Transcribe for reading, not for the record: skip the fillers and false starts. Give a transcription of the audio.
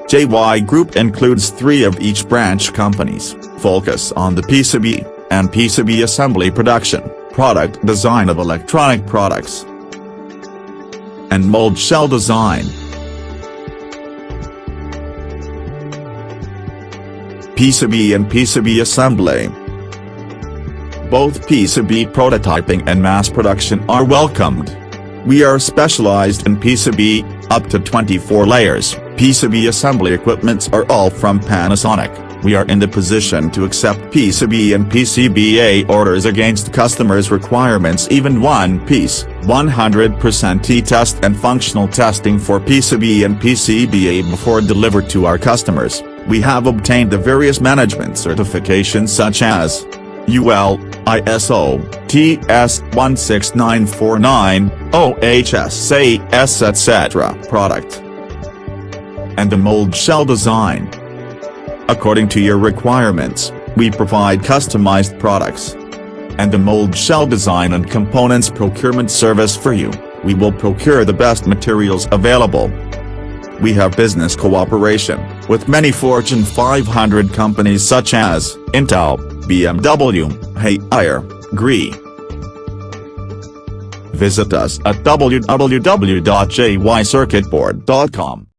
JY Group includes 3 of each branch companies, focus on the PCB and PCB assembly production, product design of electronic products, and mold shell design. PCB and PCB assembly. Both PCB prototyping and mass production are welcomed. We are specialized in PCB, up to 24 layers. PCB assembly equipments are all from Panasonic. We are in the position to accept PCB and PCBA orders against customers' requirements, even one piece, 100% T-test and functional testing for PCB and PCBA before delivered to our customers. We have obtained the various management certifications such as UL, ISO, TS 16949, OHSAS etc. Product and the mold shell design. According to your requirements, we provide customized products and the mold shell design and components procurement service for you. We will procure the best materials available. We have business cooperation with many Fortune 500 companies such as Intel, BMW, Haier, Gree. Visit us at www.jycircuitboard.com.